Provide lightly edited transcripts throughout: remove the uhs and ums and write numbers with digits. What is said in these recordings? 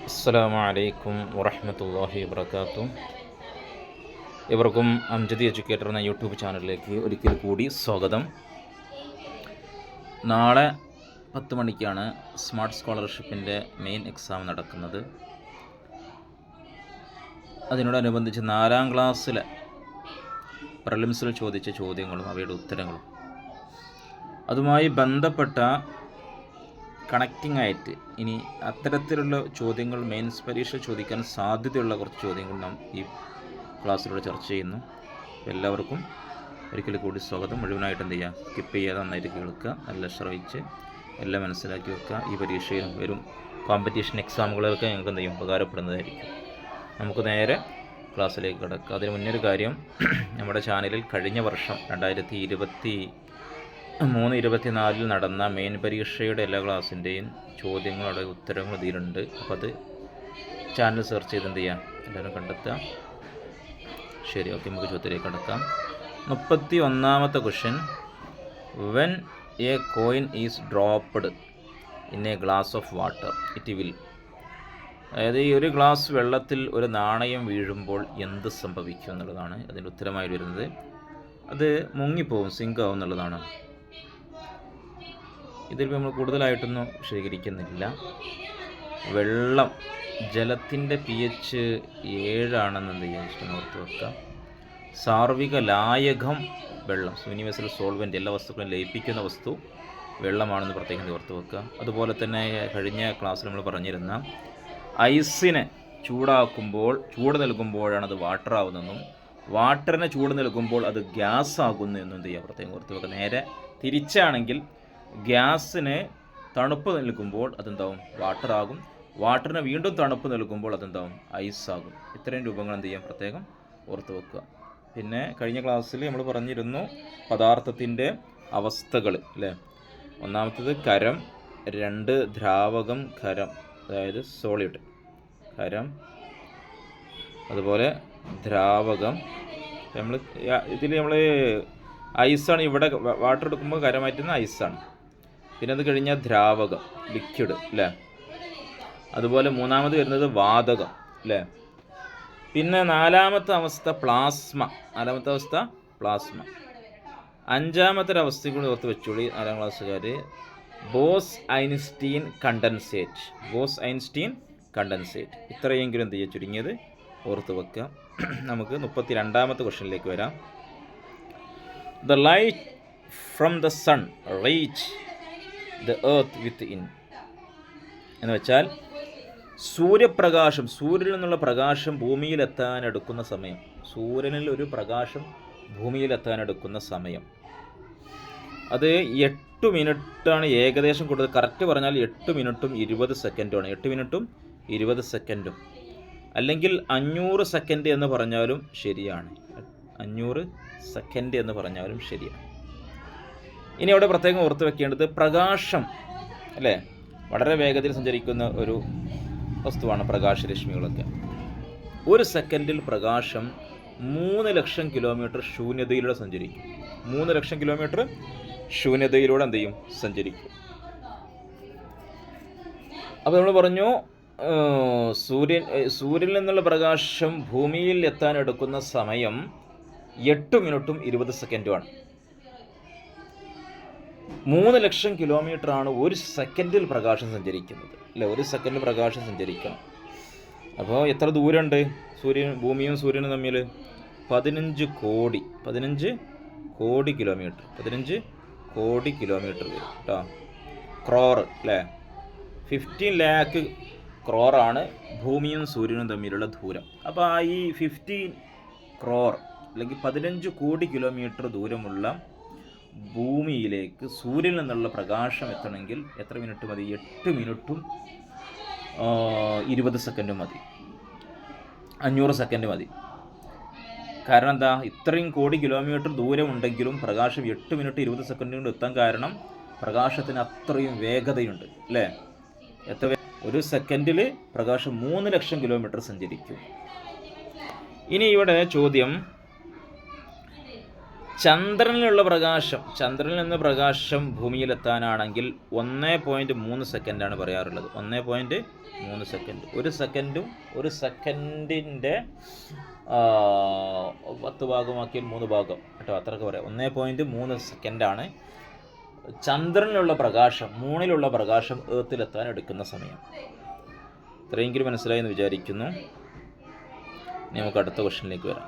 അസ്സലാമു അലൈക്കും വറഹ്മത്തുള്ളാഹി വബറകാതുഹു. ഇവർക്കും അംജദി എഡ്യൂക്കേറ്റർ എന്ന യൂട്യൂബ് ചാനലിലേക്ക് ഒരിക്കൽ കൂടി സ്വാഗതം. നാളെ 10 മണിക്കാണ് സ്മാർട്ട് സ്കോളർഷിപ്പിൻ്റെ മെയിൻ എക്സാം നടക്കുന്നത്. അതിനോടനുബന്ധിച്ച് 4ാം ക്ലാസ്സിലെ പ്രിലിംസിൽ ചോദിച്ച ചോദ്യങ്ങളും അവയുടെ ഉത്തരങ്ങളും അതുമായി ബന്ധപ്പെട്ട കണക്റ്റിംഗ് ആയിട്ട് ഇനി അത്തരത്തിലുള്ള ചോദ്യങ്ങൾ മെയിൻസ് പരീക്ഷ ചോദിക്കാൻ സാധ്യതയുള്ള കുറച്ച് ചോദ്യങ്ങൾ നാം ഈ ക്ലാസ്സിലൂടെ ചർച്ച ചെയ്യുന്നു. എല്ലാവർക്കും ഒരിക്കൽ കൂടി സ്വാഗതം. മുഴുവനായിട്ട് എന്ത് ചെയ്യുക, സ്കിപ്പ് ചെയ്യാതെ നന്നായിട്ട് കേൾക്കുക, നല്ല ശ്രവിച്ച് എല്ലാം മനസ്സിലാക്കി വെക്കുക. ഈ പരീക്ഷയിലും വരും കോമ്പറ്റീഷൻ എക്സാമുകളൊക്കെ ഞങ്ങൾക്ക് എന്ത് ചെയ്യും, ഉപകാരപ്പെടുന്നതായിരിക്കും. നമുക്ക് നേരെ ക്ലാസ്സിലേക്ക് കിടക്കുക. അതിന് മുന്നൊരു കാര്യം, നമ്മുടെ ചാനലിൽ കഴിഞ്ഞ വർഷം 2023-24 നടന്ന മെയിൻ പരീക്ഷയുടെ എല്ലാ ക്ലാസ്സിൻ്റെയും ചോദ്യങ്ങളുടെ ഉത്തരങ്ങൾ ഇതിലുണ്ട്. അപ്പോൾ അത് ചാനൽ സെർച്ച് ചെയ്ത് എന്ത് ചെയ്യുക, എല്ലാവരും കണ്ടെത്തുക. ശരി, ഓക്കെ, നമുക്ക് ചോദ്യത്തിലേക്ക് കിടക്കാം. 31ാമത്തെ question, when a coin is dropped in a glass of water it will. അതായത് ഈ ഒരു ഗ്ലാസ് വെള്ളത്തിൽ ഒരു നാണയം വീഴുമ്പോൾ എന്ത് സംഭവിക്കും എന്നുള്ളതാണ് അതിൻ്റെ ഉത്തരമായി വരുന്നത്. അത് മുങ്ങിപ്പോവും, സിങ്ക് ആവും എന്നുള്ളതാണ്. ഇതിൽ നമ്മൾ കൂടുതലായിട്ടൊന്നും ശേഖരിക്കുന്നില്ല. വെള്ളം, ജലത്തിൻ്റെ pH 7 ആണെന്ന് ഇഷ്ടം ഓർത്ത് വെക്കുക. സാർവിക ലായകം വെള്ളം, യൂണിവേഴ്സൽ സോൾവെൻ്റ്, എല്ലാ വസ്തുക്കളും ലയിപ്പിക്കുന്ന വസ്തു വെള്ളമാണെന്ന് പ്രത്യേകം ഓർത്ത് വെക്കുക. അതുപോലെ തന്നെ കഴിഞ്ഞ ക്ലാസ്സിൽ നമ്മൾ പറഞ്ഞിരുന്ന ഐസിനെ ചൂട് നൽകുമ്പോഴാണ് അത് വാട്ടർ ആവുന്നതെന്നും വാട്ടറിനെ ചൂട് നൽകുമ്പോൾ അത് ഗ്യാസ് ആകുന്നു എന്നും എന്ത് ചെയ്യുക, പ്രത്യേകം ഓർത്ത് വെക്കുക. നേരെ തിരിച്ചാണെങ്കിൽ ഗ്യാസിന് തണുപ്പ് നൽകുമ്പോൾ അതെന്താവും, വാട്ടർ ആകും. വാട്ടറിന് വീണ്ടും തണുപ്പ് നൽകുമ്പോൾ അതെന്താവും, ഐസ് ആകും. ഇത്രയും രൂപങ്ങൾ എന്ത് ചെയ്യാം, പ്രത്യേകം ഓർത്ത് വെക്കുക. പിന്നെ കഴിഞ്ഞ ക്ലാസ്സിൽ നമ്മൾ പറഞ്ഞിരുന്നു പദാർത്ഥത്തിൻ്റെ അവസ്ഥകൾ അല്ലേ. ഒന്നാമത്തേത് ഖരം, 2 ദ്രാവകം ഖരം, അതായത് സോളിഡ് ഖരം, അതുപോലെ ദ്രാവകം. നമ്മൾ ഐസാണ്, ഇവിടെ വാട്ടർ എടുക്കുമ്പോൾ ഖരമാറ്റുന്ന ഐസാണ്. പിന്നെ അത് കഴിഞ്ഞാൽ ദ്രാവകം ലിക്വിഡ് അല്ലേ. അതുപോലെ മൂന്നാമത് വരുന്നത് വാതകം അല്ലേ. പിന്നെ നാലാമത്തെ അവസ്ഥ പ്ലാസ്മ. 5ാമത്തെ അവസ്ഥ കൂടി ഓർത്ത് വെച്ചോളി 4ാം ക്ലാസ്സുകാർ. Bose-Einstein condensate. ഇത്രയെങ്കിലും എന്ത് ചെയ്യുക, ചുരുങ്ങിയത് ഓർത്ത് വെക്കുക. നമുക്ക് 32ാമത്തെ ക്വസ്റ്റ്യനിലേക്ക് വരാം. The light from the sun reach the earth within. എന്ന് വെച്ചാൽ സൂര്യനിൽ നിന്നുള്ള പ്രകാശം ഭൂമിയിലെത്താനെടുക്കുന്ന സമയം. സൂര്യനിൽ ഒരു പ്രകാശം ഭൂമിയിലെത്താനെടുക്കുന്ന സമയം അത് 8 മിനിറ്റാണ് ഏകദേശം കൂടുതൽ. കറക്റ്റ് പറഞ്ഞാൽ 8 മിനിറ്റും 20 സെക്കൻഡുമാണ്. 8 മിനിറ്റും 20 സെക്കൻഡും, അല്ലെങ്കിൽ 500 സെക്കൻഡ് എന്ന് പറഞ്ഞാലും ശരിയാണ്. 500 സെക്കൻഡ് എന്ന് പറഞ്ഞാലും ശരിയാണ്. ഇനി അവിടെ പ്രത്യേകം ഓർത്ത് വെക്കേണ്ടത് പ്രകാശം അല്ലേ, വളരെ വേഗത്തിൽ സഞ്ചരിക്കുന്ന ഒരു വസ്തുവാണ് പ്രകാശരശ്മികളൊക്കെ. 1 സെക്കൻഡിൽ പ്രകാശം 3 ലക്ഷം കിലോമീറ്റർ ശൂന്യതയിലൂടെ സഞ്ചരിക്കും. 3 ലക്ഷം കിലോമീറ്റർ ശൂന്യതയിലൂടെ എന്ത് ചെയ്യും, സഞ്ചരിക്കും. അപ്പോൾ നമ്മൾ പറഞ്ഞു സൂര്യനിൽ നിന്നുള്ള പ്രകാശം ഭൂമിയിൽ എത്താൻ എടുക്കുന്ന സമയം 8 മിനിറ്റും 20 സെക്കൻഡുമാണ്. 3 ലക്ഷം കിലോമീറ്ററാണ് 1 സെക്കൻഡിൽ പ്രകാശം സഞ്ചരിക്കുന്നത് അല്ലേ. 1 സെക്കൻഡിൽ പ്രകാശം സഞ്ചരിക്കണം. അപ്പോൾ എത്ര ദൂരമുണ്ട് ഭൂമിയും സൂര്യനും തമ്മിൽ? 15 കോടി കിലോമീറ്റർ. 15 കോടി കിലോമീറ്റർ വരും കേട്ടോ. ക്രോർ അല്ലേ, 15 ലാക്ക് ക്രോറാണ് ഭൂമിയും സൂര്യനും തമ്മിലുള്ള ദൂരം. അപ്പോൾ ഈ 15 ക്രോർ അല്ലെങ്കിൽ 15 കോടി കിലോമീറ്റർ ദൂരമുള്ള ഭൂമിയിലേക്ക് സൂര്യനിൽ നിന്നുള്ള പ്രകാശം എത്തണമെങ്കിൽ എത്ര മിനിറ്റ് മതി? 8 മിനിറ്റും 20 സെക്കൻഡും മതി. 500 സെക്കൻഡ് മതി. കാരണം എന്താ, ഇത്രയും കോടി കിലോമീറ്റർ ദൂരമുണ്ടെങ്കിലും പ്രകാശം 8 മിനിറ്റ് 20 സെക്കൻഡ് കൊണ്ട് എത്താൻ കാരണം പ്രകാശത്തിന് അത്രയും വേഗതയുണ്ട് അല്ലേ. എത്ര 1 സെക്കൻഡിൽ പ്രകാശം 3 ലക്ഷം കിലോമീറ്റർ സഞ്ചരിക്കും. ഇനി ഇവിടെ ചോദ്യം, ചന്ദ്രനിൽ നിന്ന് പ്രകാശം ഭൂമിയിലെത്താനാണെങ്കിൽ 1.3 സെക്കൻഡാണ് പറയാറുള്ളത്. 1.3 സെക്കൻഡ്. ഒരു സെക്കൻഡിൻ്റെ 10 ഭാഗമാക്കിയാൽ 3 ഭാഗം കേട്ടോ, അത്രയൊക്കെ പറയാം. 1.3 സെക്കൻഡാണ് ചന്ദ്രനിലുള്ള പ്രകാശം, മൂണിലുള്ള പ്രകാശം ഏർത്തിലെത്താൻ എടുക്കുന്ന സമയം. ഇത്രയെങ്കിലും മനസ്സിലായി എന്ന് വിചാരിക്കുന്നു. ഇനി നമുക്ക് അടുത്ത ക്വസ്റ്റ്യനിലേക്ക് വരാം.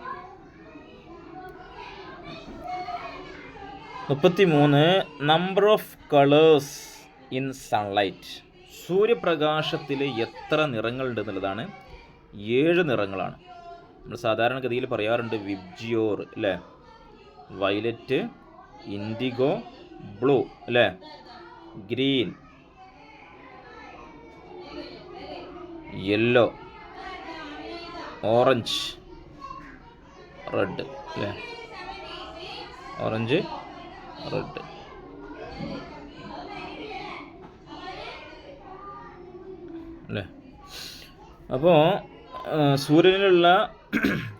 33. Number of colours in sunlight. സൂര്യപ്രകാശത്തിൽ എത്ര നിറങ്ങളുണ്ട് എന്നുള്ളതാണ്. 7 നിറങ്ങളാണ്. നമ്മൾ സാധാരണഗതിയിൽ പറയാറുണ്ട് വിബ്ജിയോർ അല്ലേ, വയലറ്റ്, ഇൻഡിഗോ, ബ്ലൂ അല്ലേ, ഗ്രീൻ, യെല്ലോ, ഓറഞ്ച്, റെഡ് അല്ലേ, ഓറഞ്ച്, റെഡ്. അല്ലേ? അപ്പോൾ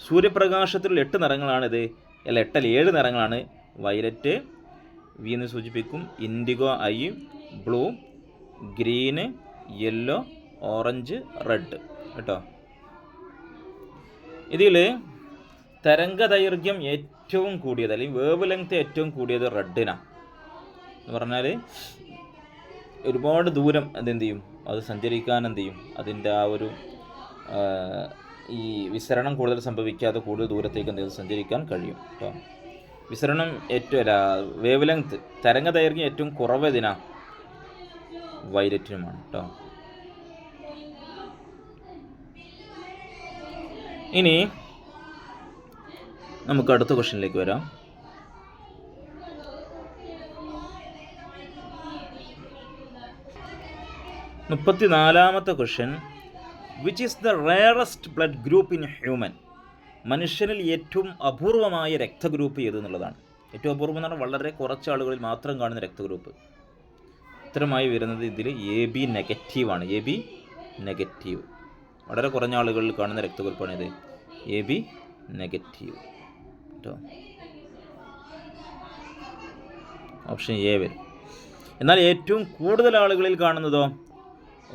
സൂര്യപ്രകാശത്തിലുള്ള 8 നിറങ്ങളാണിത്. 7 നിറങ്ങളാണ്. വയലറ്റ് വി എന്ന് സൂചിപ്പിക്കും, IndiGo I, blue, green, yellow, orange, red കേട്ടോ. ഇതിൽ തരംഗദൈർഘ്യം ഏറ്റവും കൂടിയത് അല്ലെങ്കിൽ വേവ് ലെങ്ത് ഏറ്റവും കൂടിയത് റെഡിനാണ്. എന്ന് പറഞ്ഞാൽ ഒരുപാട് ദൂരം അതെന്ത് ചെയ്യും, അത് സഞ്ചരിക്കാൻ എന്ത് ചെയ്യും, അതിൻ്റെ ആ ഒരു ഈ വിസരണം കൂടുതൽ സംഭവിക്കാതെ കൂടുതൽ ദൂരത്തേക്ക് എന്ത് ചെയ്യും സഞ്ചരിക്കാൻ കഴിയും കേട്ടോ. വിസരണം വേവ് ലെങ്ത് തരംഗദൈർഘ്യം ഏറ്റവും കുറവ് ഇതിനാണ്, വയലറ്റിനുമാണ് കേട്ടോ. ഇനി നമുക്ക് അടുത്ത ക്വസ്റ്റ്യനിലേക്ക് വരാം. 34ാമത്തെ question. Which is the rarest blood group in human? മനുഷ്യനിൽ ഏറ്റവും അപൂർവമായ രക്തഗ്രൂപ്പ് ഏത് എന്നുള്ളതാണ്. ഏറ്റവും അപൂർവം എന്ന് പറഞ്ഞാൽ വളരെ കുറച്ച് ആളുകളിൽ മാത്രം കാണുന്ന രക്തഗ്രൂപ്പ്. ഉത്തരമായി വരുന്നത് ഇതിൽ AB നെഗറ്റീവാണ്. AB നെഗറ്റീവ് വളരെ കുറഞ്ഞ ആളുകളിൽ കാണുന്ന രക്തഗ്രൂപ്പാണ് ഇത്, AB നെഗറ്റീവ് കേട്ടോ. ഓപ്ഷൻ എ വരും. എന്നാൽ ഏറ്റവും കൂടുതൽ ആളുകളിൽ കാണുന്നതോ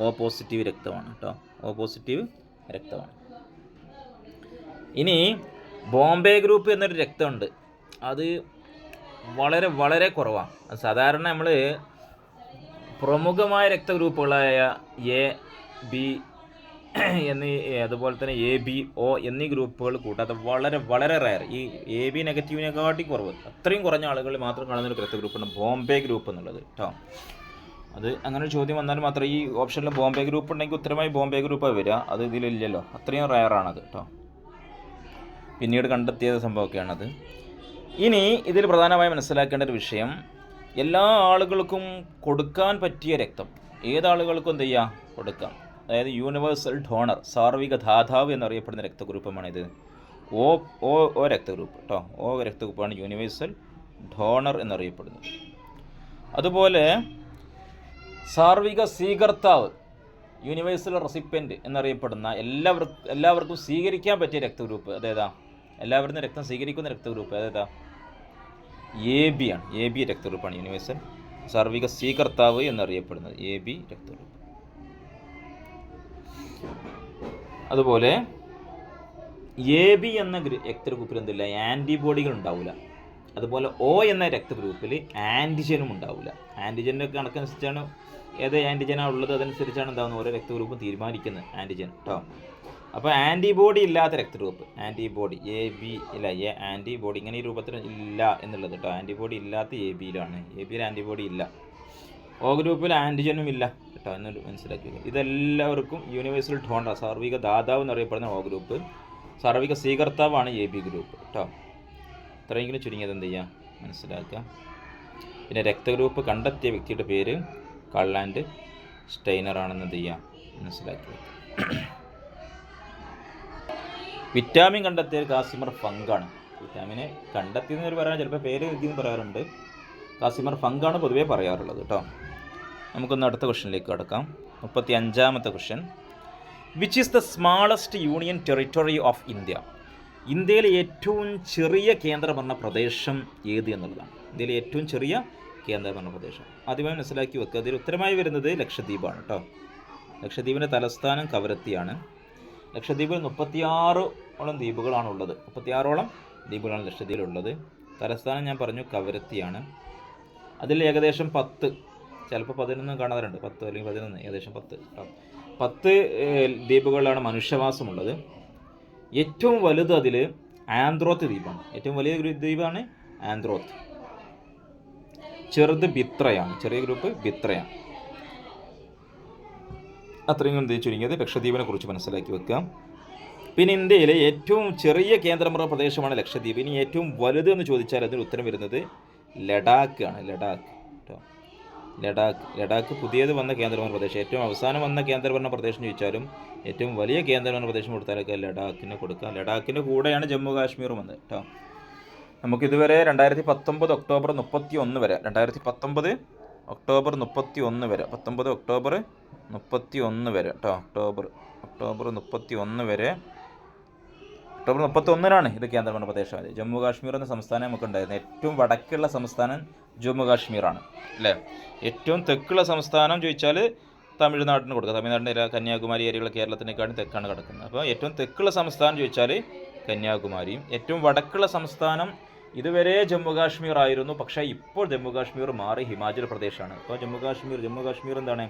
O പോസിറ്റീവ് രക്തമാണ് കേട്ടോ. O പോസിറ്റീവ് രക്തമാണ്. ഇനി ബോംബെ ഗ്രൂപ്പ് എന്നൊരു രക്തമുണ്ട്, അത് വളരെ വളരെ കുറവാണ്. സാധാരണ നമ്മൾ പ്രമുഖമായ രക്തഗ്രൂപ്പുകളായ A, B അതുപോലെ തന്നെ AB, O എന്നീ ഗ്രൂപ്പുകൾ കൂട്ടാത്ത വളരെ വളരെ റയർ, ഈ AB നെഗറ്റീവിനെക്കാട്ടി കുറവ്, അത്രയും കുറഞ്ഞ ആളുകൾ മാത്രം കാണുന്നൊരു രക്തഗ്രൂപ്പാണ് ബോംബെ ഗ്രൂപ്പ് എന്നുള്ളത് കേട്ടോ. അത് അങ്ങനെ ഒരു ചോദ്യം വന്നാൽ മാത്രം ഈ ഓപ്ഷനിൽ ബോംബെ ഗ്രൂപ്പ് ഉണ്ടെങ്കിൽ ഉത്തരമായി ബോംബെ ഗ്രൂപ്പാണ് വരിക. അത് ഇതിലില്ലല്ലോ, അത്രയും റയറാണത് കേട്ടോ. പിന്നീട് കണ്ടെത്തിയ സംഭവമൊക്കെയാണത്. ഇനി ഇതിൽ പ്രധാനമായി മനസ്സിലാക്കേണ്ട ഒരു വിഷയം, എല്ലാ ആളുകൾക്കും കൊടുക്കാൻ പറ്റിയ രക്തം ഏതാളുകൾക്കും എന്ത് ചെയ്യുക കൊടുക്കാം. അതായത് യൂണിവേഴ്സൽ ഡോണർ, സാർവിക ദാതാവ് എന്നറിയപ്പെടുന്ന രക്തഗ്രൂപ്പമാണിത്. O രക്തഗ്രൂപ്പ് കേട്ടോ. O രക്തഗ്രൂപ്പാണ് യൂണിവേഴ്സൽ ഡോണർ എന്നറിയപ്പെടുന്നത്. അതുപോലെ സാർവിക സ്വീകർത്താവ്, യൂണിവേഴ്സൽ റെസിപ്പിയൻറ്റ് എന്നറിയപ്പെടുന്ന എല്ലാവർക്കും സ്വീകരിക്കാൻ പറ്റിയ രക്തഗ്രൂപ്പ് അതേതാ, എല്ലാവരും രക്തം സ്വീകരിക്കുന്ന രക്തഗ്രൂപ്പ് അതേതാ, AB ആണ്. AB രക്തഗ്രൂപ്പാണ് യൂണിവേഴ്സൽ സാർവിക സ്വീകർത്താവ് എന്നറിയപ്പെടുന്നത് AB രക്തഗ്രൂപ്പ്. അതുപോലെ AB എന്ന രക്തഗ്രൂപ്പിൽ എന്തില്ല, ആൻറ്റിബോഡികൾ ഉണ്ടാവില്ല. അതുപോലെ O എന്ന രക്തഗ്രൂപ്പിൽ ആൻറ്റിജനും ഉണ്ടാവില്ല. ആൻറ്റിജൻ്റെ കണക്കനുസരിച്ചാണ് ഏത് ആൻറ്റിജനാണ് ഉള്ളത്, അതനുസരിച്ചാണ് എന്താകുന്നത് ഓരോ രക്തഗ്രൂപ്പും തീരുമാനിക്കുന്നത് ആൻറ്റിജൻ കേട്ടോ. അപ്പോൾ ആൻറ്റിബോഡി ഇല്ലാത്ത രക്തഗ്രൂപ്പ്, ആൻറ്റിബോഡി AB ഇല്ല, ആൻറ്റിബോഡി ഇങ്ങനെ ഈ രൂപത്തിൽ ഇല്ല എന്നുള്ളത് കേട്ടോ. ആൻറ്റിബോഡി ഇല്ലാത്ത AB-യിലാണ്. AB-യിൽ ആൻറ്റിബോഡി ഇല്ല. O ഗ്രൂപ്പിൽ ആൻറ്റിജനും ഇല്ല കേട്ടോ എന്നൊരു മനസ്സിലാക്കി. ഇതെല്ലാവർക്കും യൂണിവേഴ്സൽ ഡോണർ, സാർവിക ദാതാവ് എന്നറിയപ്പെടുന്ന O ഗ്രൂപ്പ്, സാർവിക സ്വീകർത്താവാണ് AB ഗ്രൂപ്പ് കേട്ടോ. ഇത്രയെങ്കിലും ചുരുങ്ങിയത് എന്ത് ചെയ്യുക മനസ്സിലാക്കുക. പിന്നെ രക്തഗ്രൂപ്പ് കണ്ടെത്തിയ വ്യക്തിയുടെ പേര് കാൾ ആൻഡ് സ്റ്റൈനർ ആണെന്ന് എന്ത് ചെയ്യുക മനസ്സിലാക്കുക. വിറ്റാമിൻ കണ്ടെത്തിയ കാസിമർ ഫങ്കാണ്. വിറ്റാമിനെ കണ്ടെത്തിയെന്ന് പറയാൻ ചിലപ്പോൾ പേര് ഇതിന്ന് പറയാറുണ്ട്. കാസിമർ ഫങ്കാണ് പൊതുവേ പറയാറുള്ളത് കേട്ടോ. നമുക്കൊന്ന് അടുത്ത ക്വസ്റ്റ്യനിലേക്ക് കടക്കാം. 35ാമത്തെ question. Which is the smallest union territory of India? ഇന്ത്യയിലെ ഏറ്റവും ചെറിയ കേന്ദ്രഭരണ പ്രദേശം ഏത് എന്നുള്ളതാണ്. ഇന്ത്യയിലെ ഏറ്റവും ചെറിയ കേന്ദ്രഭരണ പ്രദേശം ആദ്യമായി മനസ്സിലാക്കി വെക്കുക. അതിൽ ഉത്തരമായി വരുന്നത് ലക്ഷദ്വീപാണ് കേട്ടോ. ലക്ഷദ്വീപിൻ്റെ തലസ്ഥാനം കവരത്തിയാണ്. ലക്ഷദ്വീപിൽ 36ഓളം ദ്വീപുകളാണുള്ളത്. 36ഓളം ദ്വീപുകളാണ് ലക്ഷദ്വീപിലുള്ളത്. തലസ്ഥാനം ഞാൻ പറഞ്ഞു കവരത്തിയാണ്. അതിൽ ഏകദേശം 10, ചിലപ്പോൾ 11 കാണാറുണ്ട്, 10 അല്ലെങ്കിൽ 11, ഏകദേശം 10 ദ്വീപുകളിലാണ് മനുഷ്യവാസമുള്ളത്. ഏറ്റവും വലുത് അതിൽ ആന്ത്രോത്ത് ദ്വീപാണ്. ഏറ്റവും വലിയ ദ്വീപാണ് ആന്ത്രോത്ത്. ചെറുത് ബിത്രയാണ്. ചെറിയ ഗ്രൂപ്പ് ബിത്രയാണ്. അത്രയും ചുരുങ്ങിയത് ലക്ഷദ്വീപിനെ കുറിച്ച് മനസ്സിലാക്കി വെക്കുക. പിന്നെ ഇന്ത്യയിലെ ഏറ്റവും ചെറിയ കേന്ദ്രഭരണ പ്രദേശമാണ് ലക്ഷദ്വീപ്. ഇനി ഏറ്റവും വലുത് എന്ന് ചോദിച്ചാൽ അതിന് ഉത്തരം വരുന്നത് ലഡാക്ക് ആണ്. ലഡാക്ക് പുതിയത് വന്ന കേന്ദ്രഭരണ പ്രദേശം. ഏറ്റവും അവസാനം വന്ന കേന്ദ്രഭരണ പ്രദേശം ചോദിച്ചാലും ഏറ്റവും വലിയ കേന്ദ്രഭരണ പ്രദേശം കൊടുത്താലൊക്കെ ലഡാക്കിന് കൊടുക്കുക. ലഡാക്കിൻ്റെ കൂടെയാണ് ജമ്മു കാശ്മീറും വന്നത് കേട്ടോ. നമുക്കിതുവരെ 2019 ഒക്ടോബർ 31 വരെ, 2019 ഒക്ടോബർ 31 വരെ, 19 ഒക്ടോബർ 31 വരെ കേട്ടോ. ഒക്ടോബർ 31 വരെ, ഒക്ടോബർ 31-നാണ് ഇത് കേന്ദ്രഭരണ പ്രദേശമായത്. ജമ്മു കാശ്മീർ എന്ന സംസ്ഥാനം നമുക്ക് ഉണ്ടായിരുന്നു. ഏറ്റവും വടക്കുള്ള സംസ്ഥാനം ജമ്മു കാശ്മീറാണ് അല്ലേ. ഏറ്റവും തെക്കുള്ള സംസ്ഥാനം ചോദിച്ചാൽ തമിഴ്നാടിന് കൊടുക്കുക. തമിഴ്നാടിൻ്റെ കന്യാകുമാരി ഏരിയകൾ കേരളത്തിനേക്കാളും തെക്കാണ് കിടക്കുന്നത്. അപ്പോൾ ഏറ്റവും തെക്കുള്ള സംസ്ഥാനം ചോദിച്ചാൽ കന്യാകുമാരിയും. ഏറ്റവും വടക്കുള്ള സംസ്ഥാനം ഇതുവരെ ജമ്മു കാശ്മീർ ആയിരുന്നു. പക്ഷേ ഇപ്പോൾ ജമ്മു കാശ്മീർ മാറി ഹിമാചൽ പ്രദേശാണ്. ഇപ്പോൾ ജമ്മു കാശ്മീർ എന്താണ്,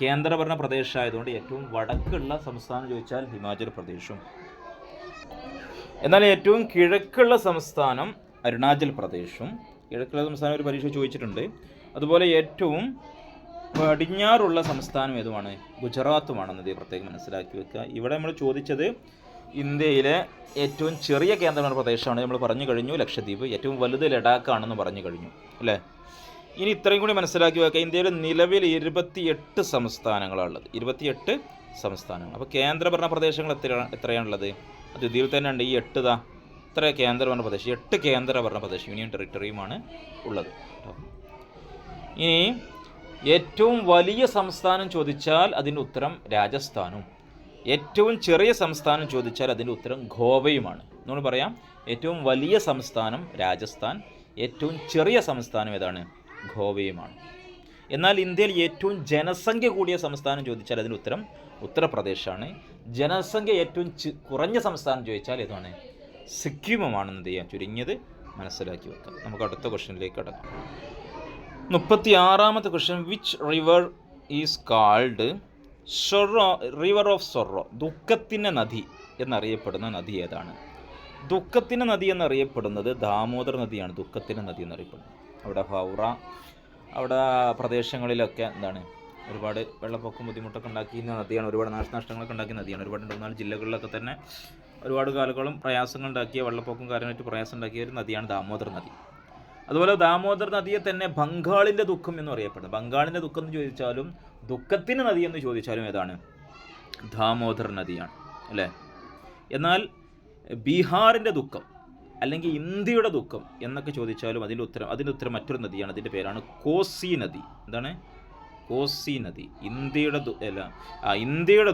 കേന്ദ്രഭരണ പ്രദേശമായതുകൊണ്ട് ഏറ്റവും വടക്കുള്ള സംസ്ഥാനം ചോദിച്ചാൽ ഹിമാചൽ പ്രദേശും. എന്നാൽ ഏറ്റവും കിഴക്കുള്ള സംസ്ഥാനം അരുണാചൽ പ്രദേശും. കിഴക്കുള്ള സംസ്ഥാനം ഒരു പരീക്ഷ ചോദിച്ചിട്ടുണ്ട്. അതുപോലെ ഏറ്റവും പടിഞ്ഞാറുള്ള സംസ്ഥാനം ഏതുമാണ്, ഗുജറാത്തുമാണെന്നത് പ്രത്യേകം മനസ്സിലാക്കി വെക്കുക. ഇവിടെ നമ്മൾ ചോദിച്ചത് ഇന്ത്യയിലെ ഏറ്റവും ചെറിയ കേന്ദ്രഭരണ പ്രദേശമാണ് നമ്മൾ പറഞ്ഞു കഴിഞ്ഞു ലക്ഷദ്വീപ്. ഏറ്റവും വലുത് ലഡാക്കാണെന്ന് പറഞ്ഞു കഴിഞ്ഞു അല്ലേ. ഇനി ഇത്രയും കൂടി മനസ്സിലാക്കി വെക്കുക. ഇന്ത്യയിൽ നിലവിൽ 28 സംസ്ഥാനങ്ങളാണുള്ളത്. 28 സംസ്ഥാനങ്ങൾ. അപ്പോൾ കേന്ദ്രഭരണ പ്രദേശങ്ങൾ എത്രയാണുള്ളത്? അത് ഇതിൽ തന്നെ ഉണ്ട്. ഈ 8 ഇത്ര കേന്ദ്രഭരണ പ്രദേശം, 8 കേന്ദ്രഭരണ പ്രദേശം, യൂണിയൻ ടെറിട്ടറിയുമാണ് ഉള്ളത്. ഇനി ഏറ്റവും വലിയ സംസ്ഥാനം ചോദിച്ചാൽ അതിൻ്റെ ഉത്തരം രാജസ്ഥാനും. ഏറ്റവും ചെറിയ സംസ്ഥാനം ചോദിച്ചാൽ അതിൻ്റെ ഉത്തരം ഗോവയുമാണ്. നമ്മൾ പറയാം, ഏറ്റവും വലിയ സംസ്ഥാനം രാജസ്ഥാൻ, ഏറ്റവും ചെറിയ സംസ്ഥാനം ഏതാണ്, ഗോവയുമാണ്. എന്നാൽ ഇന്ത്യയിൽ ഏറ്റവും ജനസംഖ്യ കൂടിയ സംസ്ഥാനം ചോദിച്ചാൽ അതിൻ്റെ ഉത്തരം ഉത്തർപ്രദേശാണ്. ജനസംഖ്യ ഏറ്റവും കുറഞ്ഞ സംസ്ഥാനം ചോദിച്ചാൽ ഏതാണ്, സിക്കിമുമാണെന്ന് ചെയ്യാം. ചുരുങ്ങിയത് മനസ്സിലാക്കി വെക്കാം. നമുക്ക് അടുത്ത ക്വസ്റ്റ്യനിലേക്ക് കടക്കാം. 36ാമത്തെ question, which river is called river of sorrow? ദുഃഖത്തിൻ്റെ നദി എന്നറിയപ്പെടുന്ന നദി ഏതാണ്? ദുഃഖത്തിൻ്റെ നദി എന്നറിയപ്പെടുന്നത് ദാമോദർ നദിയാണ്. ദുഃഖത്തിൻ്റെ നദി എന്നറിയപ്പെടുന്നത് അവിടെ ഹൗറ അവിടെ പ്രദേശങ്ങളിലൊക്കെ എന്താണ് ഒരുപാട് വെള്ളപ്പൊക്കം ബുദ്ധിമുട്ടൊക്കെ ഉണ്ടാക്കിയിരുന്ന നദിയാണ്. ഒരുപാട് നാശനഷ്ടങ്ങളൊക്കെ ഉണ്ടാക്കിയ നദിയാണ്. ഒരുപാട് 3-4 ജില്ലകളിലൊക്കെ തന്നെ ഒരുപാട് കാലങ്ങളും പ്രയാസങ്ങൾ ഉണ്ടാക്കിയ, വെള്ളപ്പൊക്കം കാര്യമായിട്ട് പ്രയാസം ഉണ്ടാക്കിയ ഒരു നദിയാണ് ദാമോദർ നദി. അതുപോലെ ദാമോദർ നദിയെ തന്നെ ബംഗാളിൻ്റെ ദുഃഖം എന്ന് അറിയപ്പെടുന്നത്. ബംഗാളിൻ്റെ ദുഃഖം എന്ന് ചോദിച്ചാലും ദുഃഖത്തിൻ്റെ നദി എന്ന് ചോദിച്ചാലും ഏതാണ്, ദാമോദർ നദിയാണ് അല്ലേ. എന്നാൽ ബീഹാറിൻ്റെ ദുഃഖം അല്ലെങ്കിൽ ഇന്ത്യയുടെ ദുഃഖം എന്നൊക്കെ ചോദിച്ചാലും അതിൻ്റെ ഉത്തരം മറ്റൊരു നദിയാണ്. അതിൻ്റെ പേരാണ് കോസി നദി. എന്താണ്, കോസി നദി. ഇന്ത്യയുടെ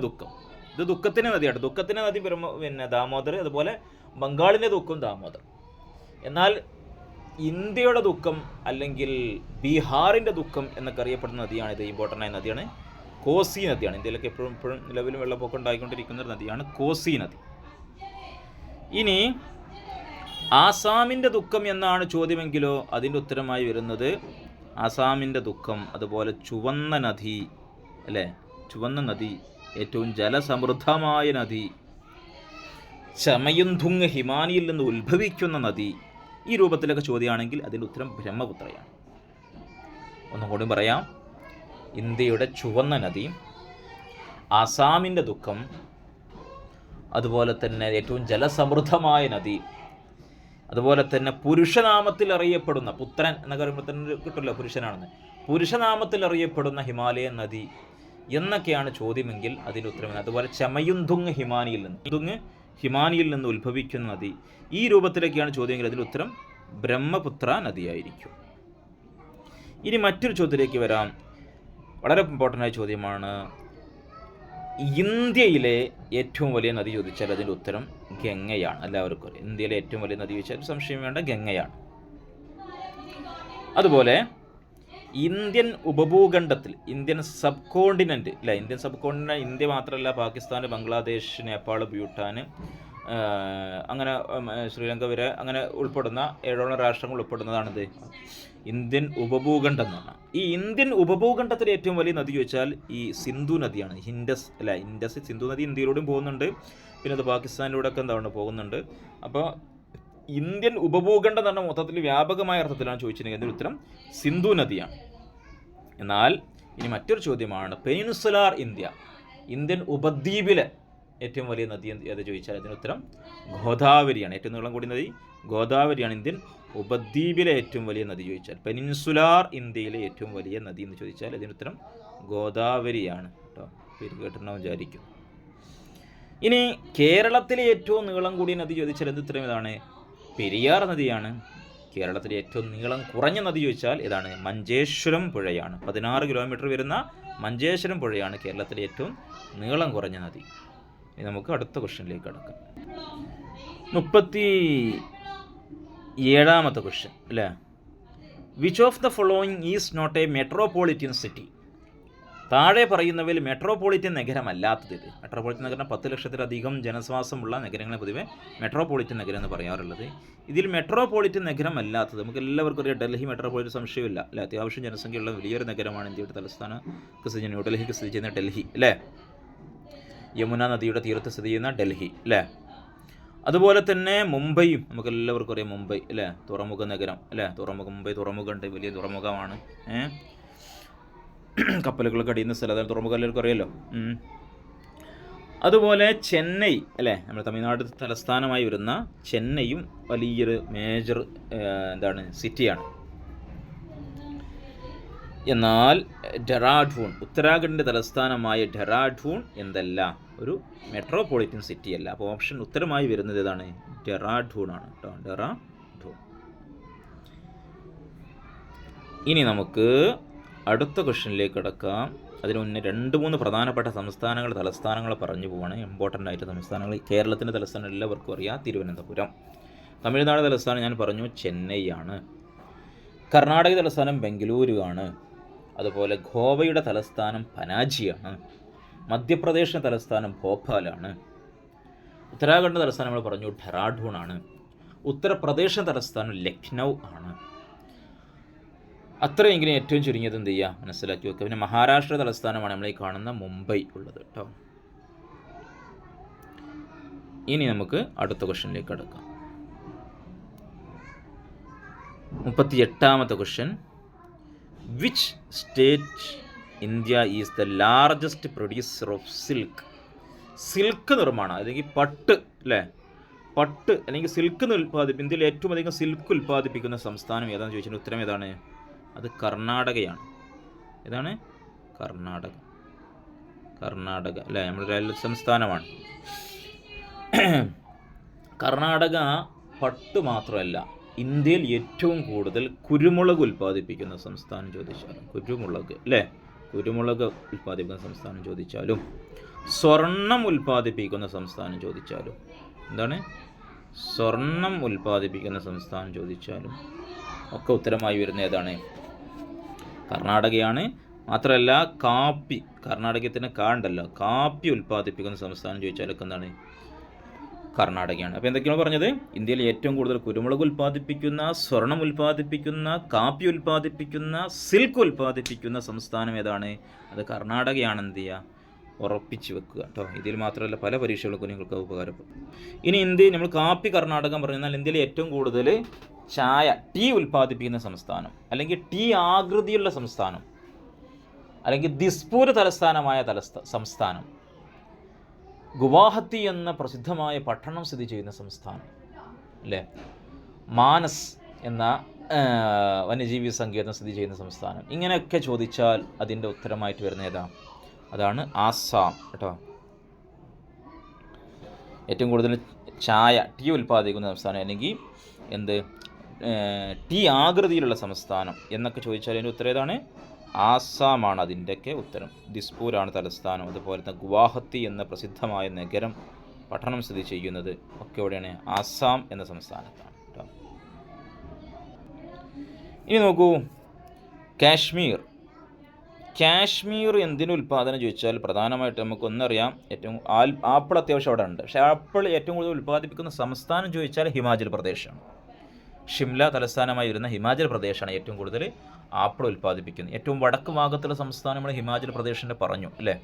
ദുഃഖം, ഇത് ദുഃഖത്തിൻ്റെ നദിയാണ്. ദുഃഖത്തിൻ്റെ നദി പിന്നെ ദാമോദർ, അതുപോലെ ബംഗാളിൻ്റെ ദുഃഖം ദാമോദർ. എന്നാൽ ഇന്ത്യയുടെ ദുഃഖം അല്ലെങ്കിൽ ബീഹാറിൻ്റെ ദുഃഖം എന്നൊക്കെ അറിയപ്പെടുന്ന നദിയാണ്, ഇത് ഇമ്പോർട്ടൻ്റ് ആയ നദിയാണ്, കോസി നദിയാണ്. ഇന്ത്യയിലൊക്കെ എപ്പോഴും നിലവിലും വെള്ളപ്പൊക്കം ഉണ്ടായിക്കൊണ്ടിരിക്കുന്ന ഒരു നദിയാണ് കോസി നദി. ഇനി ആസാമിൻ്റെ ദുഃഖം എന്നാണ് ചോദ്യമെങ്കിലോ അതിൻ്റെ ഉത്തരമായി വരുന്നത് ആസാമിൻ്റെ ദുഃഖം. അതുപോലെ ചുവന്ന നദി അല്ലേ, ചുവന്ന നദി, ഏറ്റവും ജലസമൃദ്ധമായ നദി, ചമയുന്തുങ് ഹിമാനിയിൽ നിന്ന് ഉത്ഭവിക്കുന്ന നദി. ഈ രൂപത്തിലൊക്കെ ചോദ്യമാണെങ്കിൽ അതിൻ്റെ ഉത്തരം ബ്രഹ്മപുത്രയാണ്. ഒന്നും കൂടി പറയാം, ഇന്ത്യയുടെ ചുവന്ന നദി, ആസാമിൻ്റെ ദുഃഖം, അതുപോലെ തന്നെ ഏറ്റവും ജലസമൃദ്ധമായ നദി, അതുപോലെ തന്നെ പുരുഷനാമത്തിൽ അറിയപ്പെടുന്ന, പുത്രൻ എന്നൊക്കെ പറയുമ്പോൾ തന്നെ കിട്ടില്ല പുരുഷനാണെന്ന്, പുരുഷനാമത്തിൽ അറിയപ്പെടുന്ന ഹിമാലയൻ നദി എന്നൊക്കെയാണ് ചോദ്യമെങ്കിൽ അതിൻ്റെ ഉത്തരം. അതുപോലെ ചമയുന്തുങ് ഹിമാനിയിൽ നിന്ന് ഉത്ഭവിക്കുന്ന നദി. ഈ രൂപത്തിലൊക്കെയാണ് ചോദ്യമെങ്കിൽ അതിൻ്റെ ഉത്തരം ബ്രഹ്മപുത്ര നദിയായിരിക്കും. ഇനി മറ്റൊരു ചോദ്യത്തിലേക്ക് വരാം. വളരെ ഇമ്പോർട്ടൻ്റ് ആയ ചോദ്യമാണ്. ഇന്ത്യയിലെ ഏറ്റവും വലിയ നദി ചോദിച്ചാൽ അതിൻ്റെ ഉത്തരം ഗംഗയാണ്. എല്ലാവർക്കും അറിയാം ഇന്ത്യയിലെ ഏറ്റവും വലിയ നദി ചോദിച്ചാൽ സംശയം വേണ്ട, ഗംഗയാണ്. അതുപോലെ ഇന്ത്യൻ ഉപഭൂഖണ്ഡത്തിൽ, ഇന്ത്യൻ സബ് കോണ്ടിനെൻ്റ് അല്ല, ഇന്ത്യൻ സബ് കോണ്ടിനെൻ്റ് ഇന്ത്യ മാത്രമല്ല, പാകിസ്ഥാൻ, ബംഗ്ലാദേശ്, നേപ്പാൾ, ഭൂട്ടാൻ, അങ്ങനെ ശ്രീലങ്ക വരെ അങ്ങനെ ഉൾപ്പെടുന്ന 7ഓളം രാഷ്ട്രങ്ങൾ ഉൾപ്പെടുന്നതാണിത് ഇന്ത്യൻ ഉപഭൂഖണ്ഡം എന്ന് പറഞ്ഞാൽ. ഈ ഇന്ത്യൻ ഉപഭൂഖണ്ഡത്തിലെ ഏറ്റവും വലിയ നദി ചോദിച്ചാൽ ഈ സിന്ധു നദിയാണ്. ഇൻഡസ് സിന്ധു നദി ഇന്ത്യയിലൂടെയും പോകുന്നുണ്ട്, പിന്നെ അത് പാകിസ്ഥാനിലൂടെ ഒക്കെ എന്താണ് പോകുന്നുണ്ട്. അപ്പോൾ ഇന്ത്യൻ ഉപഭൂഖണ്ഡം എന്ന് പറഞ്ഞാൽ മൊത്തത്തിൽ വ്യാപകമായ അർത്ഥത്തിലാണ് ചോദിച്ചിട്ടുണ്ടെങ്കിൽ അതിൻ്റെ ഉത്തരം സിന്ധു നദിയാണ്. എന്നാൽ ഇനി മറ്റൊരു ചോദ്യമാണ്, പെനിൻസുലാർ ഇന്ത്യ, ഇന്ത്യൻ ഉപദ്വീപിലെ ഏറ്റവും വലിയ നദി ഏത് ചോദിച്ചാൽ അതിന് ഉത്തരം ഗോദാവരിയാണ്. ഏറ്റവും നീളം കൂടിയ നദി ഗോദാവരിയാണ്. ഇന്ത്യൻ ഉപദ്വീപിലെ ഏറ്റവും വലിയ നദി ചോദിച്ചാൽ, പെനിൻസുലാർ ഇന്ത്യയിലെ ഏറ്റവും വലിയ നദി എന്ന് ചോദിച്ചാൽ അതിന് ഉത്തരം ഗോദാവരിയാണ് കേട്ടോ. പേര് കേട്ടിട്ടുണ്ടാവും വിചാരിക്കും. ഇനി കേരളത്തിലെ ഏറ്റവും നീളം കൂടിയ നദി ചോദിച്ചാൽ എന്ത് ഉത്തരം ഇതാണ്? പെരിയാർ നദിയാണ്. കേരളത്തിലെ ഏറ്റവും നീളം കുറഞ്ഞ നദി ചോദിച്ചാൽ ഇതാണ് മഞ്ചേശ്വരം പുഴയാണ്. 16 കിലോമീറ്റർ വരുന്ന മഞ്ചേശ്വരം പുഴയാണ് കേരളത്തിലെ ഏറ്റവും നീളം കുറഞ്ഞ നദി. ഇനി നമുക്ക് അടുത്ത ക്വസ്റ്റ്യനിലേക്ക് കടക്കാം. 37ാമത്തെ ക്വസ്റ്റ്യൻ അല്ലേ, which of the following is not a metropolitan city? താഴെ പറയുന്നവയിൽ മെട്രോപൊളിറ്റൻ നഗരമല്ലാത്തത് ഇത്. മെട്രോപൊളിറ്റൻ നഗരം 10 ലക്ഷത്തിലധികം ജനവാസമുള്ള നഗരങ്ങളെ പൊതുവെ മെട്രോപൊളിറ്റൻ നഗരം എന്ന് പറയാറുള്ളത്. ഇതിൽ മെട്രോപൊളിറ്റൻ നഗരമല്ലാത്തത് നമുക്ക് എല്ലാവർക്കും അറിയാം, ഡൽഹി മെട്രോപൊളിറ്റൻ സംശയമില്ല അല്ലേ, അത്യാവശ്യം ജനസംഖ്യയുള്ള വലിയൊരു നഗരമാണ്. ഇന്ത്യയുടെ തലസ്ഥാനത്ത് സ്ഥിതി ചെയ്യുന്ന ന്യൂഡൽഹിക്ക് സ്ഥിതി ചെയ്യുന്ന ഡൽഹി അല്ലേ, യമുന നദിയുടെ തീരത്ത് സ്ഥിതി ചെയ്യുന്ന ഡൽഹി അല്ലേ. അതുപോലെ തന്നെ മുംബൈയും നമുക്ക് എല്ലാവർക്കും അറിയാം, മുംബൈ അല്ലേ, തുറമുഖ നഗരം അല്ലേ, മുംബൈ തുറമുഖമുണ്ട്, വലിയ തുറമുഖമാണ്. കപ്പലുകളൊക്കെ അടിയുന്ന സ്ഥലം തുറമുഖം എല്ലാവർക്കും അറിയാമല്ലോ. അതുപോലെ ചെന്നൈ അല്ലേ, നമ്മുടെ തമിഴ്നാട് തലസ്ഥാനമായി വരുന്ന ചെന്നൈയും വലിയൊരു മേജർ സിറ്റിയാണ്. എന്നാൽ ഡെറാഡൂൺ, ഉത്തരാഖണ്ഡിൻ്റെ തലസ്ഥാനമായ ഡെറാഡൂൺ എന്തല്ല, ഒരു മെട്രോപൊളിറ്റൻ സിറ്റി അല്ല. അപ്പോൾ ഓപ്ഷൻ ഉത്തരമായി വരുന്നത് ഏതാണ്? ഡെറാഡൂൺ ആണ് കേട്ടോ, ഡെറാഡൂൺ. ഇനി നമുക്ക് അടുത്ത ക്വസ്റ്റ്യനിലേക്ക് കിടക്കാം. അതിന് മുന്നേ 2-3 പ്രധാനപ്പെട്ട തലസ്ഥാനങ്ങൾ പറഞ്ഞു പോവാണ്. ഇമ്പോർട്ടൻ്റ് ആയിട്ട് സംസ്ഥാനങ്ങൾ. കേരളത്തിൻ്റെ തലസ്ഥാനം എല്ലാവർക്കും അറിയാം, തിരുവനന്തപുരം. തമിഴ്നാട് തലസ്ഥാനം ഞാൻ പറഞ്ഞു ചെന്നൈ ആണ്. കർണാടക തലസ്ഥാനം ബംഗളൂരു ആണ്. അതുപോലെ ഗോവയുടെ തലസ്ഥാനം പനാജിയാണ്. മധ്യപ്രദേശിൻ്റെ തലസ്ഥാനം ഭോപ്പാലാണ്. ഉത്തരാഖണ്ഡ് തലസ്ഥാനം നമ്മൾ പറഞ്ഞു ഡെറാഡൂൺ ആണ്. ഉത്തർപ്രദേശിൻ്റെ തലസ്ഥാനം ലക്നൗ ആണ്. അത്രയെങ്കിലും ഏറ്റവും ചുരുങ്ങിയത് എന്ത് ചെയ്യുക, മനസ്സിലാക്കി വെക്കുക. പിന്നെ മഹാരാഷ്ട്ര തലസ്ഥാനമാണ് നമ്മൾ ഈ കാണുന്ന മുംബൈ ഉള്ളത് കേട്ടോ. ഇനി നമുക്ക് അടുത്ത ക്വസ്റ്റ്യനിലേക്ക് കടക്കാം. 38ാമത്തെ question, which state India is the largest producer of silk? Silk നിർമ്മാണം അല്ലെങ്കിൽ പട്ട് അല്ലേ, പട്ട് അല്ലെങ്കിൽ സിൽക്ക് ഇന്ത്യയിൽ ഏറ്റവും അധികം സിൽക്ക് ഉൽപ്പാദിപ്പിക്കുന്ന സംസ്ഥാനം ഏതാണെന്ന് ചോദിച്ചാൽ ഉത്തരം ഏതാണ്? അത് കർണാടകയാണ്. ഏതാണ്? കർണാടക അല്ലേ, നമ്മുടെ സംസ്ഥാനമാണ്. കർണാടക പട്ട് മാത്രമല്ല, ഇന്ത്യയിൽ ഏറ്റവും കൂടുതൽ കുരുമുളക് ഉൽപ്പാദിപ്പിക്കുന്ന സംസ്ഥാനം ചോദിച്ചാലും, കുരുമുളക് അല്ലേ, കുരുമുളക് ഉൽപ്പാദിപ്പിക്കുന്ന സംസ്ഥാനം ചോദിച്ചാലും, സ്വർണം ഉൽപ്പാദിപ്പിക്കുന്ന സംസ്ഥാനം ചോദിച്ചാലും, എന്താണ് സ്വർണം ഉൽപ്പാദിപ്പിക്കുന്ന സംസ്ഥാനം ചോദിച്ചാലും ഒക്കെ ഉത്തരമായി വരുന്ന ഏതാണ്? കർണാടകയാണ്. മാത്രമല്ല കാപ്പി, കർണാടകത്തിന് കാണ്ടല്ലോ, കാപ്പി ഉൽപ്പാദിപ്പിക്കുന്ന സംസ്ഥാനം ചോദിച്ചാലൊക്കെ എന്താണ്? കർണാടകയാണ്. അപ്പോൾ എന്തൊക്കെയാണ് പറഞ്ഞത്? ഇന്ത്യയിൽ ഏറ്റവും കൂടുതൽ കുരുമുളക് ഉൽപ്പാദിപ്പിക്കുന്ന, സ്വർണം ഉൽപ്പാദിപ്പിക്കുന്ന, കാപ്പി ഉൽപ്പാദിപ്പിക്കുന്ന, സിൽക്ക് ഉൽപ്പാദിപ്പിക്കുന്ന സംസ്ഥാനം ഏതാണ്? അത് കർണാടകയാണ്. എന്ത് ചെയ്യുക? ഉറപ്പിച്ച് വെക്കുക കേട്ടോ. ഇതിൽ മാത്രമല്ല പല പരീക്ഷകൾക്കും നിങ്ങൾക്ക് ഉപകാരപ്പെടും. ഇനി ഇന്ത്യയിൽ നമ്മൾ കാപ്പി കർണാടകം പറഞ്ഞാൽ ഇന്ത്യയിൽ ഏറ്റവും കൂടുതൽ ചായ, ടീ ഉൽപ്പാദിപ്പിക്കുന്ന സംസ്ഥാനം, അല്ലെങ്കിൽ ടീ ആകൃതിയുള്ള സംസ്ഥാനം, അല്ലെങ്കിൽ ദിസ്പൂർ തലസ്ഥാനമായ സംസ്ഥാനം, ഗുവാഹത്തി എന്ന പ്രസിദ്ധമായ പട്ടണം സ്ഥിതി ചെയ്യുന്ന സംസ്ഥാനം അല്ലേ, മാനസ് എന്ന വന്യജീവി സങ്കേതം സ്ഥിതി ചെയ്യുന്ന സംസ്ഥാനം. ഇങ്ങനെയൊക്കെ ചോദിച്ചാൽ അതിൻ്റെ ഉത്തരമായിട്ട് വരുന്ന ഏതാ? അതാണ് ആസാം കേട്ടോ. ഏറ്റവും കൂടുതൽ ചായ, ടീ ഉൽപ്പാദിക്കുന്ന സംസ്ഥാനം, അല്ലെങ്കിൽ ടീ ആകൃതിയിലുള്ള സംസ്ഥാനം എന്നൊക്കെ ചോദിച്ചാൽ അതിൻ്റെ ഉത്തരം ഏതാണ്? ആസാമാണ് അതിൻ്റെയൊക്കെ ഉത്തരം. ദിസ്പൂരാണ് തലസ്ഥാനം. അതുപോലെ തന്നെ ഗുവാഹത്തി എന്ന പ്രസിദ്ധമായ നഗരം, പട്ടണം സ്ഥിതി ചെയ്യുന്നത് ഒക്കെ എവിടെയാണ്? ആസാം എന്ന സംസ്ഥാനത്താണ് കേട്ടോ. ഇനി നോക്കൂ, കാശ്മീർ. കാശ്മീർ എന്തിനു ഉൽപ്പാദനം ചോദിച്ചാൽ പ്രധാനമായിട്ട് നമുക്കൊന്നറിയാം, ഏറ്റവും ആപ്പിൾ അത്യാവശ്യം അവിടെ ഉണ്ട്. പക്ഷേ ആപ്പിൾ ഏറ്റവും കൂടുതൽ ഉൽപ്പാദിപ്പിക്കുന്ന സംസ്ഥാനം ചോദിച്ചാൽ ഹിമാചൽ പ്രദേശാണ്. ഷിംല തലസ്ഥാനമായി വരുന്ന ഹിമാചൽ പ്രദേശാണ് ഏറ്റവും കൂടുതൽ ആപ്പിൾ ഉൽപ്പാദിപ്പിക്കുന്നത്. ഏറ്റവും വടക്ക് ഭാഗത്തുള്ള സംസ്ഥാനം നമ്മൾ ഹിമാചൽ പ്രദേശിൻ്റെ പറഞ്ഞു അല്ലേ.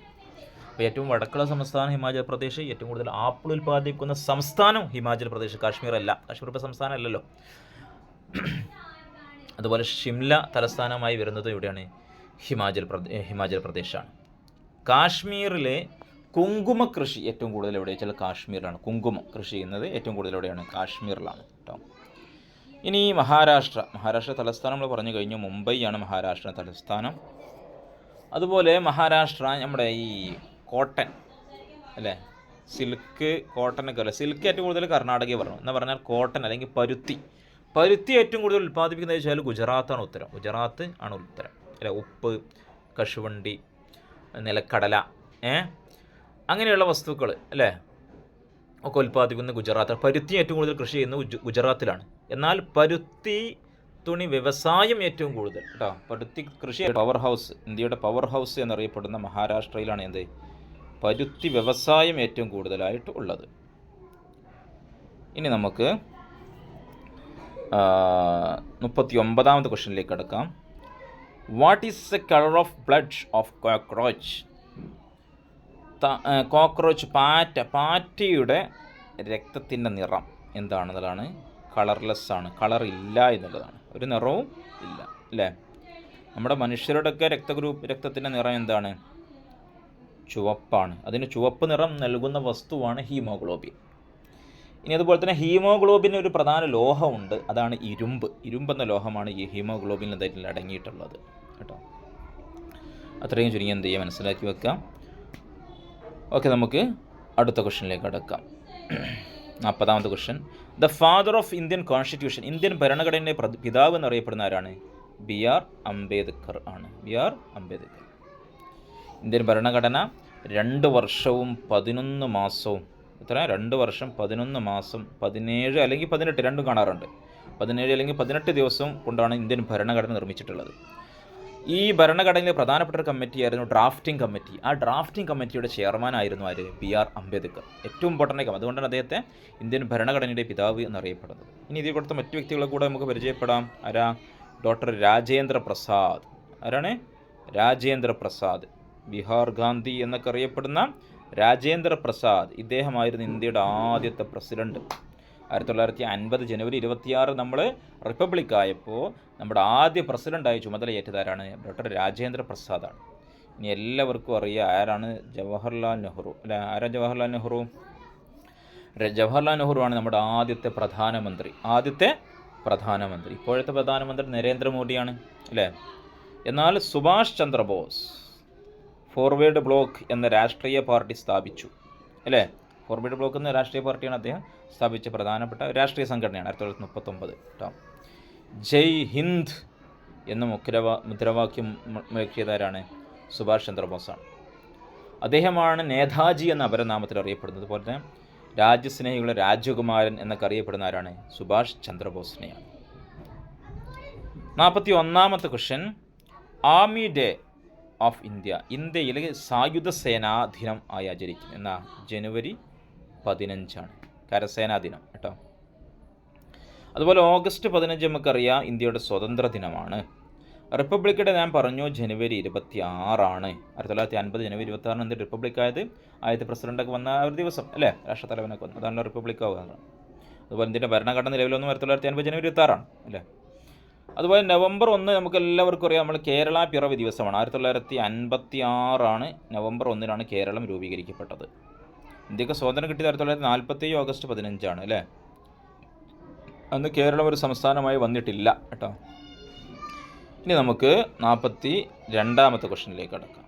അപ്പോൾ ഏറ്റവും വടക്കുള്ള സംസ്ഥാനം ഹിമാചൽ പ്രദേശ്, ഏറ്റവും കൂടുതൽ ആപ്പിൾ ഉൽപ്പാദിപ്പിക്കുന്ന സംസ്ഥാനം ഹിമാചൽ പ്രദേശ്, കാശ്മീർ അല്ല. കാശ്മീർ ഇപ്പോൾ സംസ്ഥാനം അല്ലല്ലോ. അതുപോലെ ഷിംല തലസ്ഥാനമായി വരുന്നത് എവിടെയാണ്? ഹിമാചൽ പ്രദേശാണ്. കാശ്മീരിലെ കുങ്കുമ കൃഷി ഏറ്റവും കൂടുതൽ എവിടെ വെച്ചാൽ കാശ്മീരിലാണ്. കുങ്കുമം കൃഷി ചെയ്യുന്നത് ഏറ്റവും കൂടുതൽ എവിടെയാണ്? കാശ്മീരിലാണ് കേട്ടോ. ഇനി മഹാരാഷ്ട്ര തലസ്ഥാനം നമ്മൾ പറഞ്ഞു കഴിഞ്ഞു. മുംബൈയാണ് മഹാരാഷ്ട്ര തലസ്ഥാനം. അതുപോലെ മഹാരാഷ്ട്ര നമ്മുടെ ഈ കോട്ടൺ അല്ലേ, സിൽക്ക്, കോട്ടനൊക്കെ അല്ലേ. സിൽക്ക് ഏറ്റവും കൂടുതൽ കർണാടകയിൽ പറഞ്ഞു എന്ന് പറഞ്ഞാൽ കോട്ടൺ അല്ലെങ്കിൽ പരുത്തി ഏറ്റവും കൂടുതൽ ഉൽപ്പാദിപ്പിക്കുന്നത് വെച്ചാൽ ഗുജറാത്താണ് ഉത്തരം. ഗുജറാത്ത് ആണ് ഉത്തരം അല്ലേ. ഉപ്പ്, കശുവണ്ടി, നിലക്കടല അങ്ങനെയുള്ള വസ്തുക്കൾ അല്ലേ ഒക്കെ ഉൽപ്പാദിപ്പിക്കുന്ന ഗുജറാത്ത്. പരുത്തി ഏറ്റവും കൂടുതൽ കൃഷി ചെയ്യുന്നത് ഗുജറാത്തിലാണ്. എന്നാൽ പരുത്തി തുണി വ്യവസായം ഏറ്റവും കൂടുതൽ കേട്ടോ. പരുത്തി കൃഷി പവർ ഹൗസ്, ഇന്ത്യയുടെ പവർ ഹൗസ് എന്നറിയപ്പെടുന്ന മഹാരാഷ്ട്രയിലാണ് എന്ത്? പരുത്തി വ്യവസായം ഏറ്റവും കൂടുതലായിട്ട് ഉള്ളത്. ഇനി നമുക്ക് 39ാമത്തെ ക്വസ്റ്റ്യനിലേക്ക് കടക്കാം. What is the colour of blood of cockroach? പാറ്റയുടെ രക്തത്തിൻ്റെ നിറം എന്താണെന്നുള്ളതാണ്. കളർലെസ് ആണ്, കളർ ഇല്ല എന്നുള്ളതാണ്. ഒരു നിറവും ഇല്ല അല്ലേ. നമ്മുടെ മനുഷ്യരുടെയൊക്കെ രക്തത്തിൻ്റെ നിറം എന്താണ്? ചുവപ്പാണ്. അതിന് ചുവപ്പ് നിറം നൽകുന്ന വസ്തുവാണ് ഹീമോഗ്ലോബിൻ. ഇനി അതുപോലെ തന്നെ ഹീമോഗ്ലോബിന് ഒരു പ്രധാന ലോഹമുണ്ട്, അതാണ് ഇരുമ്പ്. ഇരുമ്പെന്ന ലോഹമാണ് ഈ ഹീമോഗ്ലോബിൻ എന്തായിട്ട് അടങ്ങിയിട്ടുള്ളത് കേട്ടോ. അത്രയും ചുരുങ്ങി എന്ത് ചെയ്യുക, മനസ്സിലാക്കി വെക്കാം. ഓക്കെ, നമുക്ക് അടുത്ത ക്വസ്റ്റ്യനിലേക്ക് കടക്കാം. 40ാമത്തെ question. The father of Indian constitution. Indian ഭരണഘടനയുടെ പിതാവ് എന്നറിയപ്പെടുന്ന ആരാണ്? BR അംബേദ്കർ ആണ്. BR അംബേദ്കർ. ഇന്ത്യൻ ഭരണഘടന 2 വർഷവും 11 മാസവും 2 വർഷം 11 മാസം 17 അല്ലെങ്കിൽ 18 രണ്ടും കാണാറുണ്ട്. 17 അല്ലെങ്കിൽ 18 ദിവസം കൊണ്ടാണ് ഇന്ത്യൻ ഭരണഘടന നിർമ്മിച്ചിട്ടുള്ളത്. ഈ ഭരണഘടനയിലെ പ്രധാനപ്പെട്ട ഒരു കമ്മിറ്റിയായിരുന്നു ഡ്രാഫ്റ്റിംഗ് കമ്മിറ്റി. ആ ഡ്രാഫ്റ്റിംഗ് കമ്മിറ്റിയുടെ ചെയർമാനായിരുന്നു ആര്? BR അംബേദ്കർ. ഏറ്റവും ഇമ്പോർട്ടൻ്റ് കാര്യം, അതുകൊണ്ടാണ് അദ്ദേഹത്തെ ഇന്ത്യൻ ഭരണഘടനയുടെ പിതാവ് എന്നറിയപ്പെടുന്നത്. ഇനി ഇതിൽ കൊടുത്ത മറ്റു വ്യക്തികളെ കൂടെ നമുക്ക് പരിചയപ്പെടാം. ആരാ? ഡോക്ടർ രാജേന്ദ്ര പ്രസാദ്. ആരാണ്? രാജേന്ദ്ര പ്രസാദ്. ബീഹാർ ഗാന്ധി എന്നൊക്കെ അറിയപ്പെടുന്ന രാജേന്ദ്ര പ്രസാദ്. ഇദ്ദേഹമായിരുന്നു ഇന്ത്യയുടെ ആദ്യത്തെ പ്രസിഡന്റ്. 1950 ജനുവരി 26 നമ്മൾ റിപ്പബ്ലിക്കായപ്പോൾ നമ്മുടെ ആദ്യ പ്രസിഡൻ്റായി ചുമതലയേറ്റതാരാണ്? ഡോക്ടർ രാജേന്ദ്ര പ്രസാദാണ്. ഇനി എല്ലാവർക്കും അറിയാം ആരാണ്? ജവഹർലാൽ നെഹ്റു അല്ലെ. ആരാ ജവഹർലാൽ നെഹ്റു? ജവഹർലാൽ നെഹ്റു ആണ് നമ്മുടെ ആദ്യത്തെ പ്രധാനമന്ത്രി. ഇപ്പോഴത്തെ പ്രധാനമന്ത്രി നരേന്ദ്രമോദിയാണ് അല്ലേ. എന്നാൽ സുഭാഷ് ചന്ദ്രബോസ് ഫോർവേഡ് ബ്ലോക്ക് എന്ന രാഷ്ട്രീയ പാർട്ടി സ്ഥാപിച്ചു അല്ലേ. ഫോർവേഡ് ബ്ലോക്ക് എന്ന രാഷ്ട്രീയ പാർട്ടിയാണ് അദ്ദേഹം സ്ഥാപിച്ച പ്രധാനപ്പെട്ട രാഷ്ട്രീയ സംഘടനയാണ്. 1939 കേട്ടോ. ജയ് ഹിന്ദ് എന്ന മുദ്രാവാക്യം മുഴക്കിയതാരാണ്? സുഭാഷ് ചന്ദ്രബോസാണ്. അദ്ദേഹമാണ് നേതാജി എന്ന അപരനാമത്തിൽ അറിയപ്പെടുന്നത്. അതുപോലെ തന്നെ രാജ്യസ്നേഹികളുടെ രാജകുമാരൻ എന്നൊക്കെ അറിയപ്പെടുന്ന ആരാണ്? സുഭാഷ് ചന്ദ്രബോസിനെയാണ്. 41ാമത്തെ question. Army day of India. ഇന്ത്യയിൽ സായുധ സേനാ ദിനം ആയി ആചരിക്കും എന്നാ? ജനുവരി 15 കരസേനാ ദിനം കേട്ടോ. അതുപോലെ ഓഗസ്റ്റ് 15 നമുക്കറിയാം ഇന്ത്യയുടെ സ്വാതന്ത്ര്യ ദിനമാണ്. റിപ്പബ്ലിക്കിടെ ഞാൻ പറഞ്ഞു ജനുവരി 26. 1950 ജനുവരി 26 ഇന്ത്യ റിപ്പബ്ലിക്കായത്. ആദ്യത്തെ പ്രസിഡൻ്റൊക്കെ വന്ന ഒരു ദിവസം അല്ലേ, രാഷ്ട്രത്തലവനൊക്കെ വന്നു. അതാണ് റിപ്പബ്ലിക്കാവുക. അതുപോലെ ഇന്ത്യയുടെ ഭരണഘടന നിലവിൽ വന്നു 1950 ജനുവരി 26 അല്ലേ. അതുപോലെ നവംബർ 1 നമുക്ക് എല്ലാവർക്കും അറിയാം, നമ്മൾ കേരള പിറവി ദിവസമാണ്. 1956 നവംബർ 1 കേരളം രൂപീകരിക്കപ്പെട്ടത്. ഇന്ത്യക്ക് സ്വാതന്ത്ര്യം കിട്ടിയത് 1947 ഓഗസ്റ്റ് 15 അല്ലേ. അന്ന് കേരളം ഒരു സംസ്ഥാനമായി വന്നിട്ടില്ല കേട്ടോ. ഇനി നമുക്ക് 42ാമത്തെ ക്വസ്റ്റ്യനിലേക്ക് കടക്കാം.